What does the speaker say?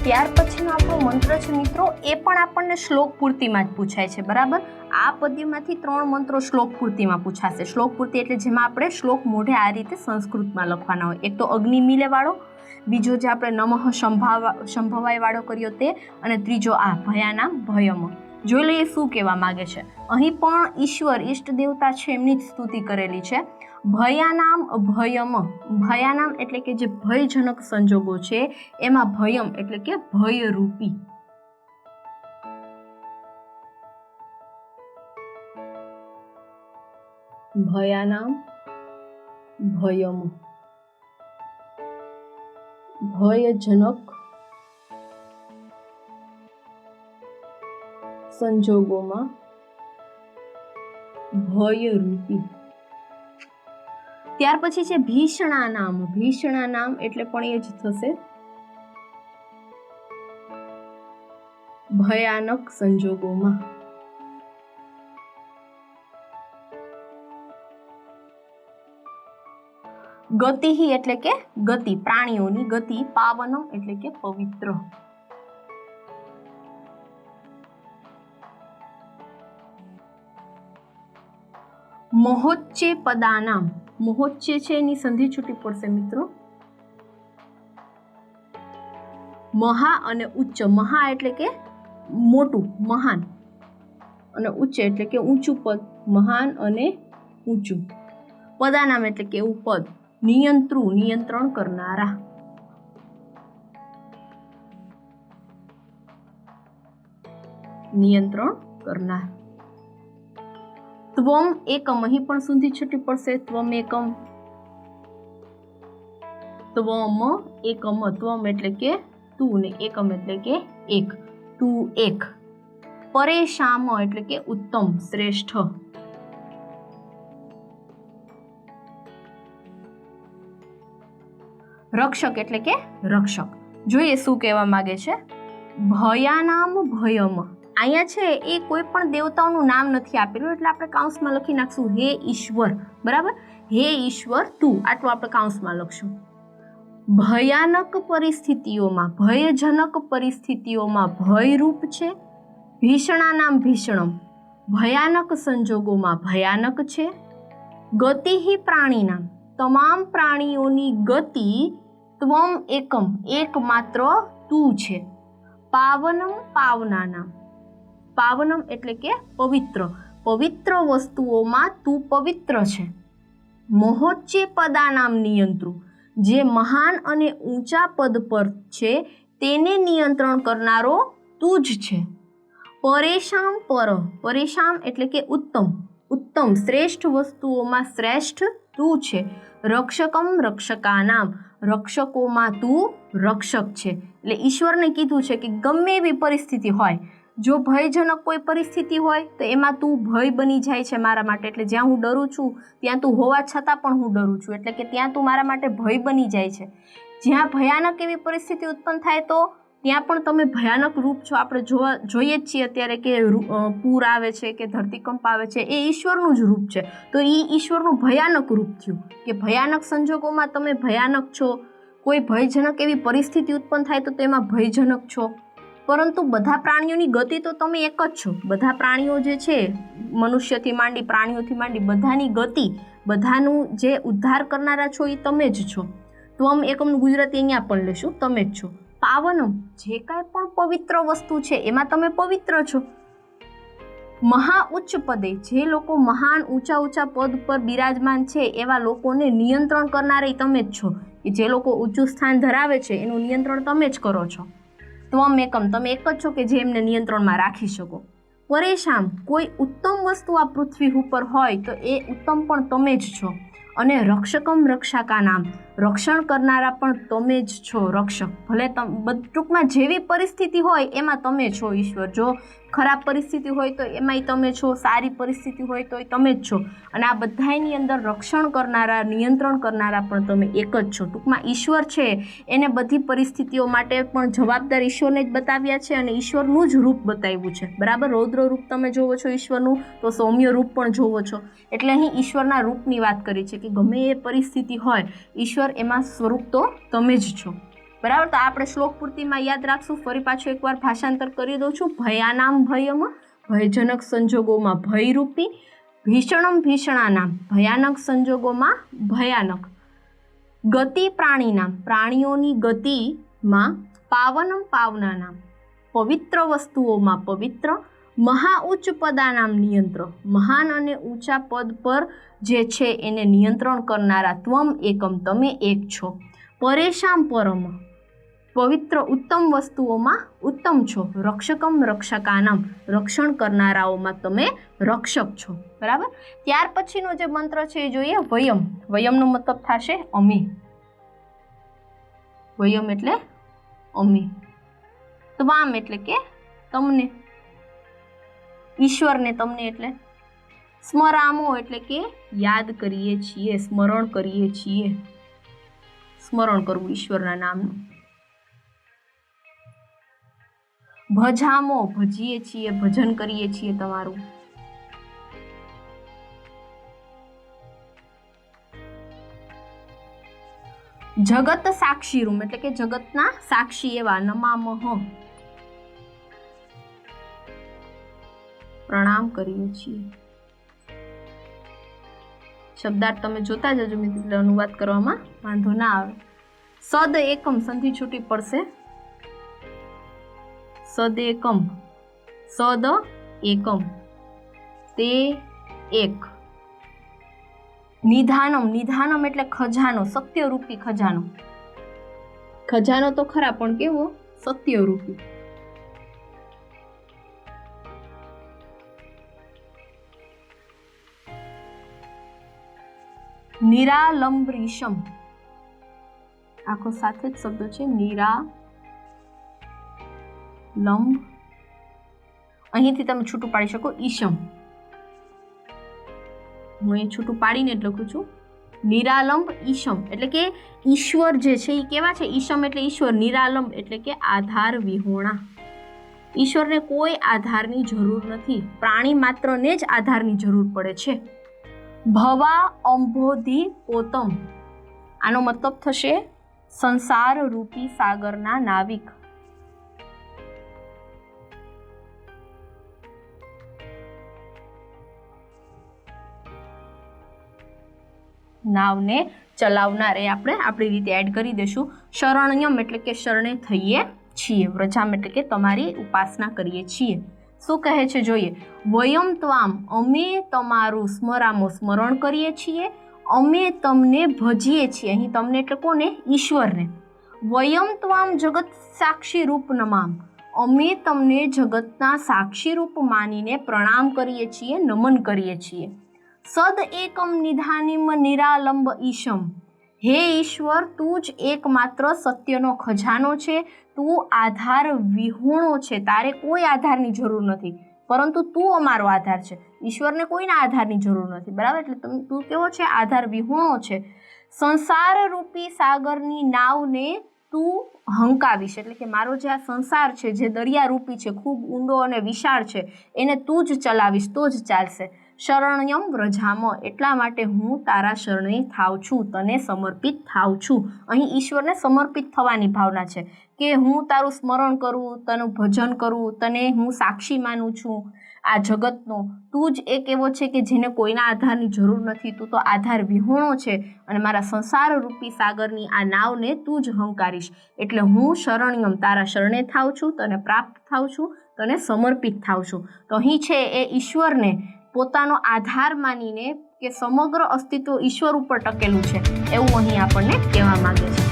ત્યાર પછીનો આપણો મંત્ર છે મિત્રો, એ પણ આપણને શ્લોક પૂર્તિમાં જ પૂછાય છે, બરાબર। આ પદ્યમાંથી 3 મંત્રો શ્લોક પૂર્તિમાં પૂછાશે। શ્લોક પૂર્તિ એટલે જેમાં આપણે શ્લોક મોઢે આ રીતે સંસ્કૃતમાં લખવાના હોય। એક તો અગ્નિ મિલે વાળો, બીજો જે આપણે નમઃ સંભવાય વાળો કર્યો તે, અને ત્રીજો આ ભયાનામ ભયમ। જોઈ લઈએ શું કહેવા માંગે છે। અહીં પણ ઈશ્વર ઈષ્ટ દેવતા છે એમની જ સ્તુતિ કરેલી છે। ભયાનામ ભયમ, ભયાનામ એટલે કે જે ભયજનક સંજોગો છે એમાં ભયમ એટલે કે ભયરૂપી। ભયાનામ ભયમ, ભયજનક સંજોગોમાં ભયરૂપી। ત્યાર પછી છે ભીષણાનામ, ભીષણાનામ એટલે પણ એ જ થશે ભયાનક સંજોગોમાં। ગતિહિ એટલે કે ગતિ, પ્રાણીઓની ગતિ। પાવનમ એટલે કે પવિત્ર। મહોચ્ચે પદાનામ, મહોચ્ચે છે એની સંધિ છૂટી પડશે મિત્રો। મહા અને ઉચ્ચ, મહા એટલે કે મોટું મહાન, અને ઉચ્ચ એટલે કે ઊંચું પદ, મહાન અને ઊંચું। પદાનામ એટલે કે એવું પદ। નિયંત્રુ નિયંત્રણ કરનારા। નિયંત્રણ કરનાર। ત્વમ એકમ, અહીં પણ સંધિ છૂટી પડશે। ત્વમ એકમ, ત્વમ એકમ, ત્વમ એટલે કે તું ને એકમ એટલે કે એક, તું એક। પરેશામ એટલે કે ઉત્તમ શ્રેષ્ઠ। રક્ષક એટલે કે રક્ષક। જોઈએ શું કહેવા માંગે છે। ભયાનામ ભયમ, અહીંયા છે એ કોઈ પણ દેવતાઓનું નામ નથી આપેલું એટલે આપણે કાઉન્સમાં લખી નાખશું હે ઈશ્વર, બરાબર। હે ઈશ્વર તું, આટલું આપણે કાઉન્સમાં લખશું। ભયાનક પરિસ્થિતિઓમાં, ભયજનક પરિસ્થિતિઓમાં ભયરૂપ છે। ભીષણાનામ ભીષણમ, ભયાનક સંજોગોમાં ભયાનક છે। ગતિહિ પ્રાણીનામ, તમામ પ્રાણીઓની ગતિ। ત્વમ એકમ, એકમાત્ર તું છે। પાવનમ પાવનાનામ, પાવનમ એટલે કે પવિત્ર, પવિત્ર વસ્તુઓમાં તું પવિત્ર છે। મહોચ્ચે પદાનામ નિયંત્રુ, જે મહાન અને ઊંચા પદ પર છે તેને નિયંત્રણ કરનારો તું જ છે। પરેશામ પર, પરેશામ એટલે કે ઉત્તમ, ઉત્તમ શ્રેષ્ઠ વસ્તુઓમાં શ્રેષ્ઠ તું છે। રક્ષકમ રક્ષકાનામ, રક્ષકોમાં તું રક્ષક છે। એટલે ઈશ્વરને કીધું છે કે ગમે એવી પરિસ્થિતિ હોય, જો ભયજનક કોઈ પરિસ્થિતિ હોય તો એમાં તું ભય બની જાય છે મારા માટે। એટલે જ્યાં હું ડરું છું ત્યાં તું હોવા છતાં પણ હું ડરું છું, એટલે કે ત્યાં તું મારા માટે ભય બની જાય છે। જ્યાં ભયાનક એવી પરિસ્થિતિ ઉત્પન્ન થાય તો ત્યાં પણ તમે ભયાનક રૂપ છો। આપણે જોઈએ જ છીએ અત્યારે કે પૂર આવે છે કે ધરતીકંપ આવે છે, એ ઈશ્વરનું જ રૂપ છે। તો એ ઈશ્વરનું ભયાનક રૂપ થયું કે ભયાનક સંજોગોમાં તમે ભયાનક છો। કોઈ ભયજનક એવી પરિસ્થિતિ ઉત્પન્ન થાય તો તેમાં ભયજનક છો। પરંતુ બધા પ્રાણીઓની ગતિ તો તમે એક જ છો। બધા પ્રાણીઓ જે છે, મનુષ્યથી માંડી પ્રાણીઓથી માંડી બધાની ગતિ, બધાનું જે ઉદ્ધાર કરનારા છો એ તમે જ છો। ત્વમ એકમનું ગુજરાતી અહીંયા પણ લેશું, તમે જ છો। પાવનમ, જે કાંઈ પણ પવિત્ર વસ્તુ છે એમાં તમે પવિત્ર છો। મહા ઉચ્ચ પદે, જે લોકો મહાન ઊંચા ઊંચા પદ પર બિરાજમાન છે એવા લોકોને નિયંત્રણ કરનારા તમે જ છો, કે જે લોકો ઊંચું સ્થાન ધરાવે છે એનું નિયંત્રણ તમે જ કરો છો। ત્વમ એકમ, તમે એક જ છો કે જે એમને નિયંત્રણમાં રાખી શકો। પરેશામ, કોઈ ઉત્તમ વસ્તુ આ પૃથ્વી ઉપર હોય તો એ ઉત્તમ પણ તમે જ છો। અને રક્ષકમ રક્ષકાનામ, રક્ષણ કરનારા પણ તમે જ છો, રક્ષક। ભલે ટૂંકમાં જેવી પરિસ્થિતિ હોય એમાં તમે છો ઈશ્વર। જો ખરાબ પરિસ્થિતિ હોય તો એમાંય તમે છો, સારી પરિસ્થિતિ હોય તો તમે જ છો। અને આ બધાની અંદર રક્ષણ કરનારા, નિયંત્રણ કરનારા પણ તમે એક જ છો। ટૂંકમાં ઈશ્વર છે એને બધી પરિસ્થિતિઓ માટે પણ જવાબદાર ઈશ્વરને જ બતાવ્યા છે અને ઈશ્વરનું જ રૂપ બતાવ્યું છે, બરાબર। રૌદ્ર રૂપ તમે જોવો છો ઈશ્વરનું, તો સૌમ્ય રૂપ પણ જોવો છો। એટલે અહીં ઈશ્વરના રૂપની વાત કરી છે કે ગમે એ પરિસ્થિતિ હોય ઈશ્વર એમાં સ્વરૂપ તો તમે જ છો। બરાબર. તો આપણે શ્લોક પૂર્તિમાં યાદ રાખશું. ફરી પાછું એકવાર ભાષાંતર કરી દઉં છું. ભયાનામ ભયમ, ભયજનક સંજોગોમાં ભયરૂપી. ભીષણમ ભીષણાનામ, ભયાનક સંજોગોમાં ભયાનક. ગતિ પ્રાણીનામ, પ્રાણીઓની ગતિમાં. પાવનમ પાવનાનામ, પવિત્ર વસ્તુઓમાં પવિત્ર. મહા ઉચ્ચ પદાનામ નિયંત્ર, મહાન અને ઊંચા પદ પર જે છે એને નિયંત્રણ કરનારા. ત્વમ એકમ, તમે એક છો. પરેશામ પરમ, પવિત્ર ઉત્તમ વસ્તુઓમાં ઉત્તમ છો. રક્ષકમ રક્ષકાનામ, રક્ષણ કરનારાઓમાં તમે રક્ષક છો. બરાબર. ત્યાર પછીનો જે મંત્ર છે એ જોઈએ. વયમ, વયમનો મતલબ થશે અમે. વયમ એટલે અમે. ત્વામ એટલે કે તમને, ઈશ્વરને તમને એટલે. સ્મરામો એટલે કે યાદ કરીએ છીએ, સ્મરણ કરીએ છીએ. સ્મરણ કરવું ઈશ્વરના નામનું. ભજામો, ભજીએ છીએ, ભજન કરીએ છીએ તમારું. જગત સાક્ષી રૂમ એટલે કે જગતના સાક્ષી એવા. નમામહ, પ્રણામ કરીએ છીએ. શબ્દાર્થ તમે જોતા જજો મિત્રો, એટલે અનુવાદ કરવામાં વાંધો ના આવે. સદ એકમ, સંધિ છૂટી પડશે. સદ એકમ, સદ એકમ, તે એક. નિધાનમ, નિધાનમ એટલે ખજાનો, સત્યરૂપી ખજાનો. ખજાનો તો ખરા, પણ કેવો? સત્યરૂપી. નિરાલંબરીશમ, આખો સાથે જ શબ્દ છે. નિરાલંબ, અહીંથી તમે છૂટું પાડી શકો. ઈશમ, હું અહીં છૂટું પાડીને જ લખું છું. નિરાલંબ ઈશમ એટલે કે ઈશ્વર જે છે એ કેવા છે? ઈશમ એટલે ઈશ્વર. નિરાલંબ એટલે કે આધાર વિહોણા. ઈશ્વરને કોઈ આધારની જરૂર નથી, પ્રાણી માત્રને જ આધારની જરૂર પડે છે. ભવા અંબોધિ પોતમ, આનો મતલબ થશે સંસાર રૂપી સાગરના નાવિક. નાવને ચલાવનાર એ આપણે આપણી રીતે એડ કરી દેશું. શરણ્યમ એટલે કે શરણે થઈએ છીએ. વ્રજામ એટલે કે તમારી ઉપાસના કરીએ છીએ. શું કહે છે જોઈએ. વયમ ત્વામ, અમે તમારું. સ્મરામો, સ્મરણ કરીએ છીએ. અમે તમને ભજીએ છીએ. અહીં તમને એટલે કોને? ઈશ્વરને. વયમ ત્વામ જગત સાક્ષી રૂપ નમામ, અમે તમને જગતના સાક્ષી રૂપ માનીને પ્રણામ કરીએ છીએ, નમન કરીએ છીએ. સદ એકમ નિધાનિમ નિરાલંબ ઈશમ, હે ઈશ્વર, તું જ એકમાત્ર સત્યનો ખજાનો છે. તું આધાર વિહોણો છે, તારે કોઈ આધારની જરૂર નથી, પરંતુ તું અમારો આધાર છે. ઈશ્વરને કોઈના આધારની જરૂર નથી. બરાબર. એટલે તું કેવો છે? આધાર વિહોણો છે. સંસાર રૂપી સાગરની નાવને તું હંકાવીશ, એટલે કે મારો જે આ સંસાર છે, જે દરિયારૂપી છે, ખૂબ ઊંડો અને વિશાળ છે, એને તું જ ચલાવીશ તો જ ચાલશે. શરણ્યમ વ્રજામ, એટલા માટે હું તારા શરણે થાવ છું, તને સમર્પિત થાવ છું. અહીં ઈશ્વરને સમર્પિત થવાની ભાવના છે કે હું તારું સ્મરણ કરું, તનું ભજન કરું, તને હું સાક્ષી માનું છું આ જગતનો. તું જ એક એવો છે કે જેને કોઈના આધારની જરૂર નથી. તું તો આધાર વિહોણો છે અને મારા સંસાર રૂપી સાગરની આ નાવને તું જ હંકારીશ. એટલે હું શરણ્યમ, તારા શરણે થાવ છું, તને પ્રાપ્ત થાવ છું, તને સમર્પિત થાવ છું. તો અહીં છે એ ઈશ્વરને પોતાનો આધાર માનીને કે સમગ્ર અસ્તિત્વ ઈશ્વર ઉપર ટકેલું છે એવું અહીં આપણને કહેવા માંગે છે.